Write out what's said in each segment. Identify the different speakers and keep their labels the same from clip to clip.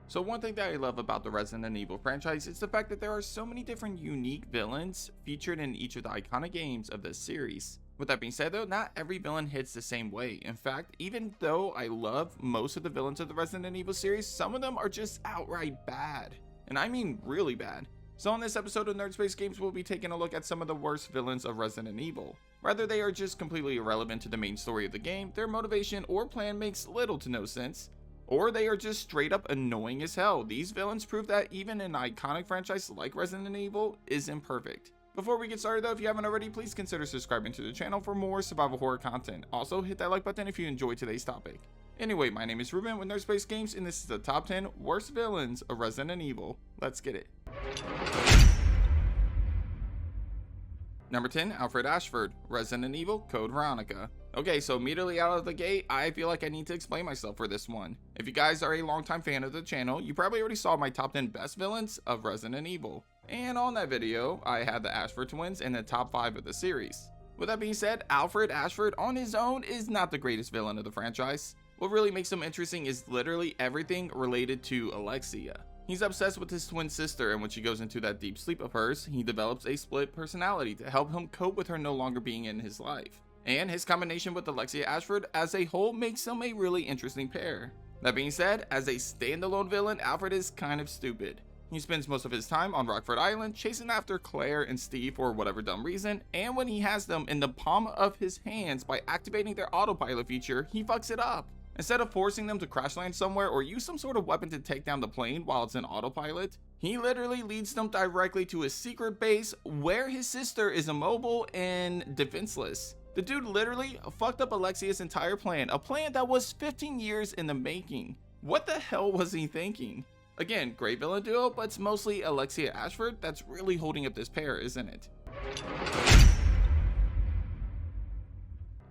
Speaker 1: So one thing that I love about the Resident Evil franchise is the fact that there are so many different unique villains featured in each of the iconic games of this series. With that being said though, not every villain hits the same way. In fact, even though I love most of the villains of the Resident Evil series, some of them are just outright bad. And I mean really bad. So in this episode of Nerd Space Games, we'll be taking a look at some of the worst villains of Resident Evil. Whether they are just completely irrelevant to the main story of the game, their motivation or plan makes little to no sense, or they are just straight up annoying as hell. These villains prove that even an iconic franchise like Resident Evil isn't perfect. Before we get started though, if you haven't already, please consider subscribing to the channel for more survival horror content. Also, hit that like button if you enjoyed today's topic. Anyway, my name is Ruben with Nerd Space Games, and this is the top 10 worst villains of Resident Evil. Let's get it. Number 10, Alfred Ashford, Resident Evil Code Veronica. Okay, so immediately out of the gate, I feel like I need to explain myself for this one. If you guys are a longtime fan of the channel, you probably already saw my top 10 best villains of Resident Evil. And on that video, I had the Ashford twins in the top 5 of the series. With that being said, Alfred Ashford on his own is not the greatest villain of the franchise. What really makes him interesting is literally everything related to Alexia. He's obsessed with his twin sister, and when she goes into that deep sleep of hers, he develops a split personality to help him cope with her no longer being in his life. And his combination with Alexia Ashford as a whole makes him a really interesting pair. That being said, as a standalone villain, Alfred is kind of stupid. He spends most of his time on Rockford Island chasing after Claire and Steve for whatever dumb reason, and when he has them in the palm of his hands by activating their autopilot feature, he fucks it up. Instead of forcing them to crash land somewhere or use some sort of weapon to take down the plane while it's in autopilot, he literally leads them directly to his secret base where his sister is immobile and defenseless. The dude literally fucked up Alexia's entire plan, a plan that was 15 years in the making. What the hell was he thinking? Again, great villain duo, but it's mostly Alexia Ashford that's really holding up this pair, isn't it?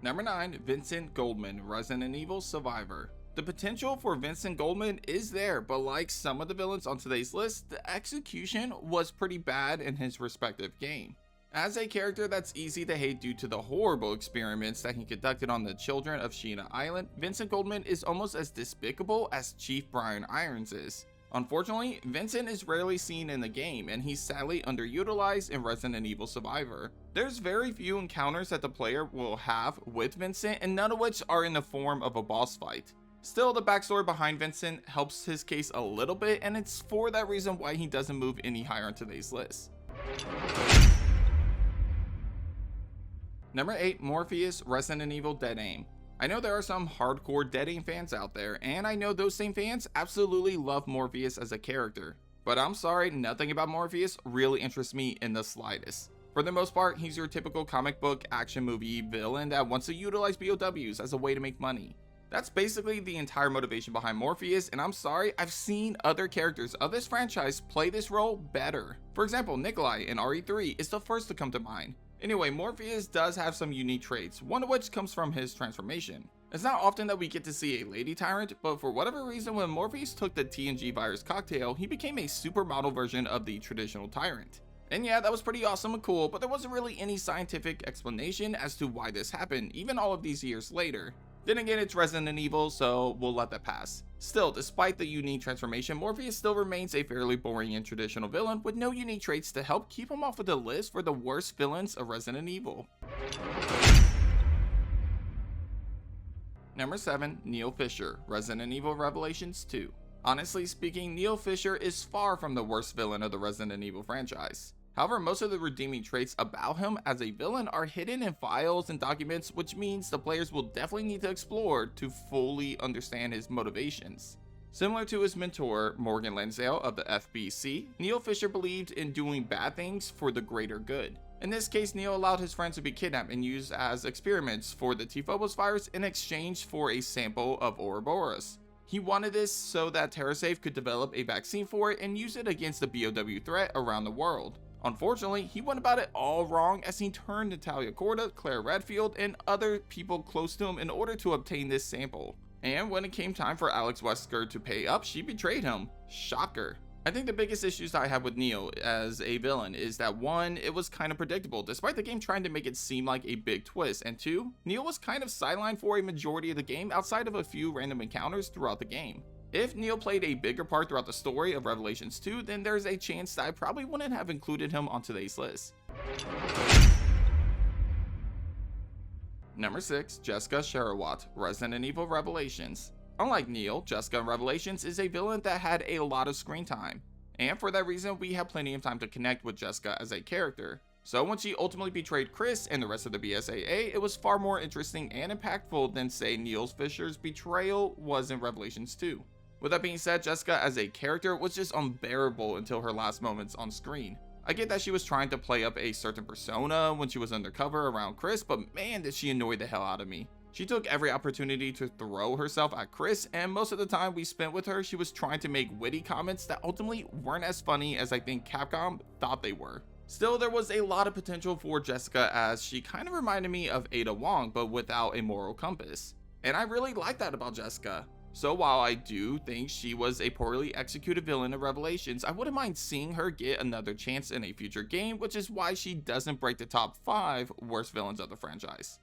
Speaker 1: Number 9, Vincent Goldman, Resident Evil Survivor. The potential for Vincent Goldman is there, but like some of the villains on today's list, the execution was pretty bad in his respective game. As a character that's easy to hate due to the horrible experiments that he conducted on the children of Sheena Island, Vincent Goldman is almost as despicable as Chief Brian Irons is. Unfortunately, Vincent is rarely seen in the game, and he's sadly underutilized in Resident Evil Survivor. There's very few encounters that the player will have with Vincent, and none of which are in the form of a boss fight. Still, the backstory behind Vincent helps his case a little bit, and it's for that reason why he doesn't move any higher on today's list. Number 8, Morpheus, Resident Evil Dead Aim. I know there are some hardcore Dead Aim fans out there, and I know those same fans absolutely love Morpheus as a character. But I'm sorry, nothing about Morpheus really interests me in the slightest. For the most part, he's your typical comic book action movie villain that wants to utilize BOWs as a way to make money. That's basically the entire motivation behind Morpheus, and I'm sorry, I've seen other characters of this franchise play this role better. For example, Nikolai in RE3 is the first to come to mind. Anyway, Morpheus does have some unique traits, one of which comes from his transformation. It's not often that we get to see a lady tyrant, but for whatever reason, when Morpheus took the TNG virus cocktail, he became a supermodel version of the traditional tyrant. And yeah, that was pretty awesome and cool, but there wasn't really any scientific explanation as to why this happened, even all of these years later. Then again, it's Resident Evil, so we'll let that pass. Still, despite the unique transformation, Morpheus still remains a fairly boring and traditional villain with no unique traits to help keep him off of the list for the worst villains of Resident Evil. Number 7, Neil Fisher, Resident Evil Revelations 2. Honestly speaking, Neil Fisher is far from the worst villain of the Resident Evil franchise. However, most of the redeeming traits about him as a villain are hidden in files and documents, which means the players will definitely need to explore to fully understand his motivations. Similar to his mentor, Morgan Lansdale of the FBC, Neil Fisher believed in doing bad things for the greater good. In this case, Neil allowed his friends to be kidnapped and used as experiments for the T-Phobos virus in exchange for a sample of Ouroboros. He wanted this so that TerraSafe could develop a vaccine for it and use it against the BOW threat around the world. Unfortunately, he went about it all wrong as he turned Natalia Corda, Claire Redfield, and other people close to him in order to obtain this sample. And when it came time for Alex Wesker to pay up, she betrayed him. Shocker. I think the biggest issues that I have with Neil as a villain is that 1, it was kind of predictable despite the game trying to make it seem like a big twist, and 2, Neil was kind of sidelined for a majority of the game outside of a few random encounters throughout the game. If Neil played a bigger part throughout the story of Revelations 2, then there's a chance that I probably wouldn't have included him on today's list. Number 6, Jessica Sherawat, Resident Evil Revelations. Unlike Neil, Jessica in Revelations is a villain that had a lot of screen time, and for that reason we have plenty of time to connect with Jessica as a character. So when she ultimately betrayed Chris and the rest of the BSAA, it was far more interesting and impactful than say Neil Fisher's betrayal was in Revelations 2. With that being said, Jessica as a character was just unbearable until her last moments on screen. I get that she was trying to play up a certain persona when she was undercover around Chris, but man did she annoy the hell out of me. She took every opportunity to throw herself at Chris, and most of the time we spent with her, she was trying to make witty comments that ultimately weren't as funny as I think Capcom thought they were. Still, there was a lot of potential for Jessica as she kind of reminded me of Ada Wong, but without a moral compass. And I really like that about Jessica. So while I do think she was a poorly executed villain in Revelations, I wouldn't mind seeing her get another chance in a future game, which is why she doesn't break the top 5 worst villains of the franchise.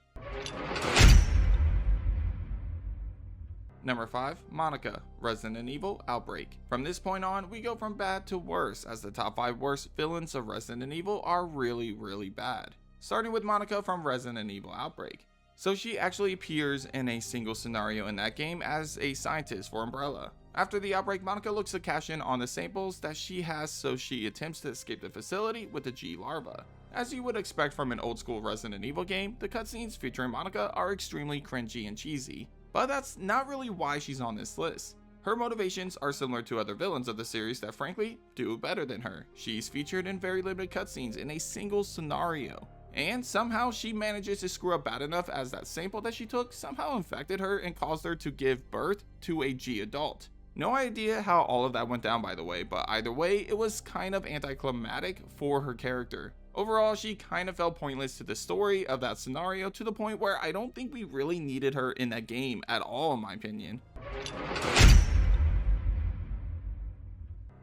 Speaker 1: Number 5, Monica, Resident Evil Outbreak. From this point on, we go from bad to worse, as the top 5 worst villains of Resident Evil are really bad. Starting with Monica from Resident Evil Outbreak. So she actually appears in a single scenario in that game as a scientist for Umbrella. After the outbreak, Monica looks to cash in on the samples that she has, so she attempts to escape the facility with the G larva. As you would expect from an old school Resident Evil game, the cutscenes featuring Monica are extremely cringy and cheesy. But that's not really why she's on this list. Her motivations are similar to other villains of the series that frankly do better than her. She's featured in very limited cutscenes in a single scenario. And somehow she manages to screw up bad enough as that sample that she took somehow infected her and caused her to give birth to a G adult. No idea how all of that went down, by the way, but either way, it was kind of anticlimactic for her character. Overall, she kind of felt pointless to the story of that scenario to the point where I don't think we really needed her in that game at all, in my opinion.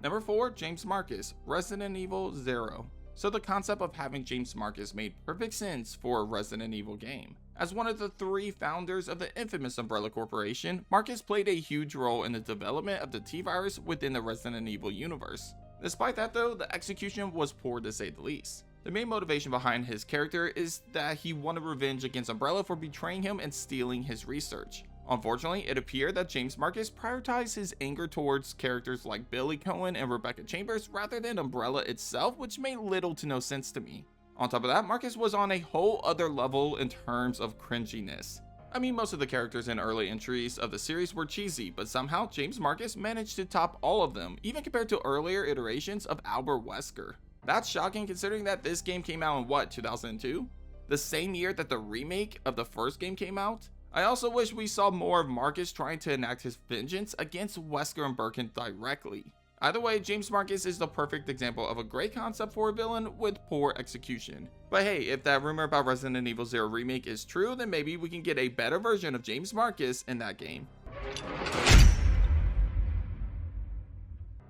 Speaker 1: Number 4, James Marcus, Resident Evil 0. So the concept of having James Marcus made perfect sense for a Resident Evil game. As one of the 3 founders of the infamous Umbrella Corporation, Marcus played a huge role in the development of the T-Virus within the Resident Evil universe. Despite that though, the execution was poor to say the least. The main motivation behind his character is that he wanted revenge against Umbrella for betraying him and stealing his research. Unfortunately, it appeared that James Marcus prioritized his anger towards characters like Billy Cohen and Rebecca Chambers rather than Umbrella itself, which made little to no sense to me. On top of that, Marcus was on a whole other level in terms of cringiness. I mean, most of the characters in early entries of the series were cheesy, but somehow James Marcus managed to top all of them, even compared to earlier iterations of Albert Wesker. That's shocking considering that this game came out in what, 2002? The same year that the remake of the first game came out? I also wish we saw more of Marcus trying to enact his vengeance against Wesker and Birkin directly. Either way, James Marcus is the perfect example of a great concept for a villain with poor execution. But hey, if that rumor about Resident Evil 0 Remake is true, then maybe we can get a better version of James Marcus in that game.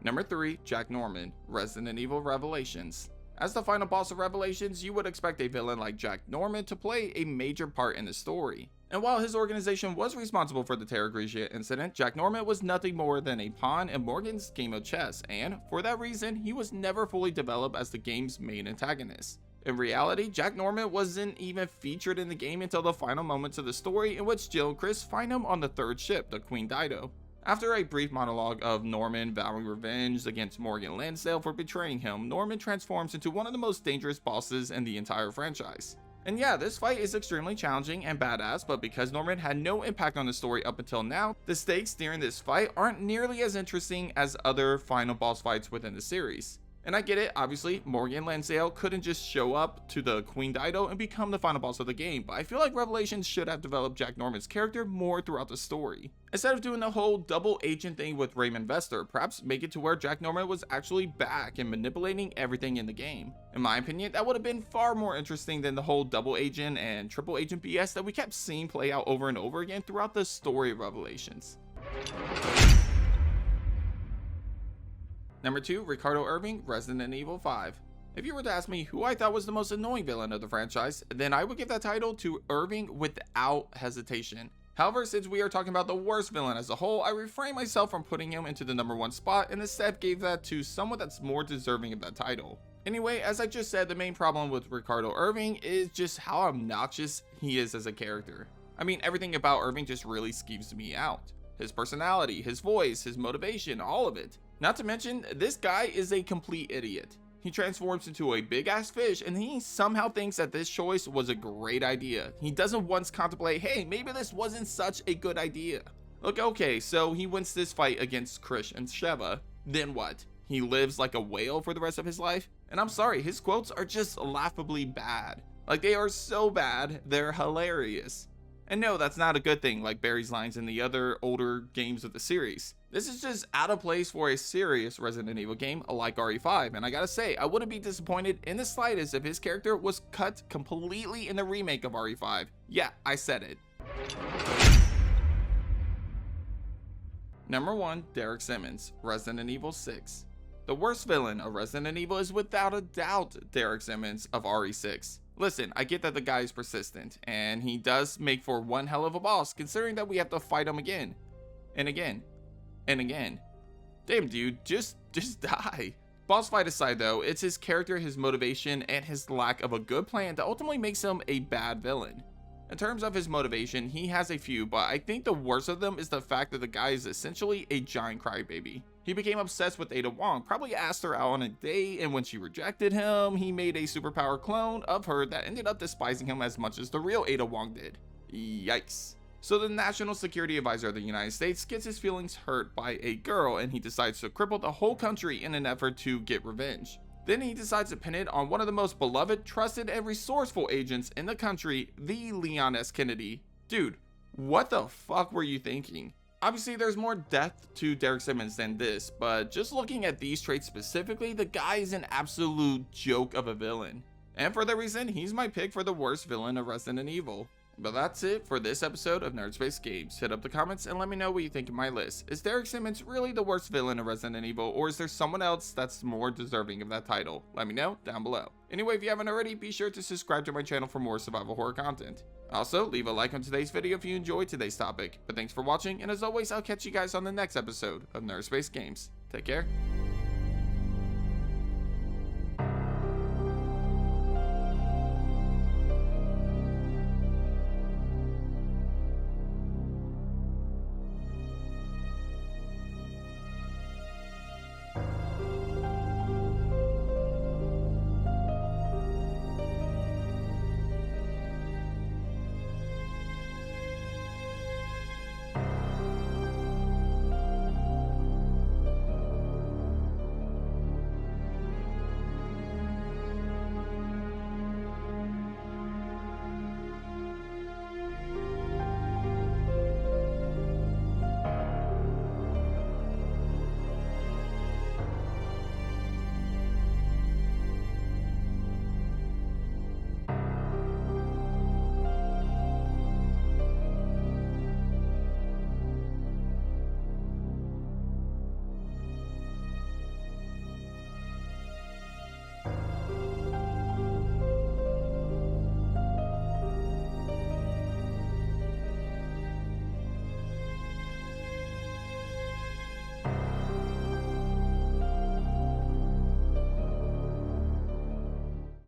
Speaker 1: Number 3, Jack Norman, Resident Evil Revelations. As the final boss of Revelations, you would expect a villain like Jack Norman to play a major part in the story. And while his organization was responsible for the Terra Grigia incident, Jack Norman was nothing more than a pawn in Morgan's game of chess, and for that reason, he was never fully developed as the game's main antagonist. In reality, Jack Norman wasn't even featured in the game until the final moments of the story, in which Jill and Chris find him on the 3rd ship, the Queen Dido. After a brief monologue of Norman vowing revenge against Morgan Lansdale for betraying him, Norman transforms into one of the most dangerous bosses in the entire franchise. And yeah, this fight is extremely challenging and badass, but because Norman had no impact on the story up until now, the stakes during this fight aren't nearly as interesting as other final boss fights within the series. And I get it, obviously, Morgan Lansdale couldn't just show up to the Queen Dido and become the final boss of the game, but I feel like Revelations should have developed Jack Norman's character more throughout the story. Instead of doing the whole double agent thing with Raymond Vester, perhaps make it to where Jack Norman was actually back and manipulating everything in the game. In my opinion, that would have been far more interesting than the whole double agent and triple agent BS that we kept seeing play out over and over again throughout the story of Revelations. Number 2, Ricardo Irving, Resident Evil 5. If you were to ask me who I thought was the most annoying villain of the franchise, then I would give that title to Irving without hesitation. However, since we are talking about the worst villain as a whole, I refrained myself from putting him into the number 1 spot and instead gave that to someone that's more deserving of that title. Anyway, as I just said, the main problem with Ricardo Irving is just how obnoxious he is as a character. I mean, everything about Irving just really skeeves me out. His personality, his voice, his motivation, all of it. Not to mention, this guy is a complete idiot. He transforms into a big ass fish and he somehow thinks that this choice was a great idea. He doesn't once contemplate, hey, maybe this wasn't such a good idea. Look, okay, so he wins this fight against Krish and Sheva. Then what? He lives like a whale for the rest of his life? And I'm sorry, his quotes are just laughably bad. Like, they are so bad, they're hilarious. And no, that's not a good thing like Barry's lines in the other older games of the series. This is just out of place for a serious Resident Evil game like RE5, and I gotta say, I wouldn't be disappointed in the slightest if his character was cut completely in the remake of RE5. Yeah, I said it. Number 1, Derek Simmons, Resident Evil 6. The worst villain of Resident Evil is without a doubt Derek Simmons of RE6. Listen, I get that the guy is persistent, and he does make for one hell of a boss, considering that we have to fight him again, and again, and again. Damn dude, just die. Boss fight aside though, it's his character, his motivation, and his lack of a good plan that ultimately makes him a bad villain. In terms of his motivation, he has a few, but I think the worst of them is the fact that the guy is essentially a giant crybaby. He became obsessed with Ada Wong, probably asked her out on a date, and when she rejected him, he made a superpower clone of her that ended up despising him as much as the real Ada Wong did. Yikes. So the National Security Advisor of the United States gets his feelings hurt by a girl, and he decides to cripple the whole country in an effort to get revenge. Then he decides to pin it on one of the most beloved, trusted, and resourceful agents in the country, the Leon S. Kennedy. Dude, what the fuck were you thinking? Obviously, there's more depth to Derek Simmons than this, but just looking at these traits specifically, the guy is an absolute joke of a villain. And for that reason, he's my pick for the worst villain of Resident Evil. But that's it for this episode of Nerdspace Games. Hit up the comments and let me know what you think of my list. Is Derek Simmons really the worst villain of Resident Evil, or is there someone else that's more deserving of that title? Let me know down below. Anyway, if you haven't already, be sure to subscribe to my channel for more survival horror content. Also, leave a like on today's video if you enjoyed today's topic. But thanks for watching, and as always, I'll catch you guys on the next episode of Nerdspace Games. Take care.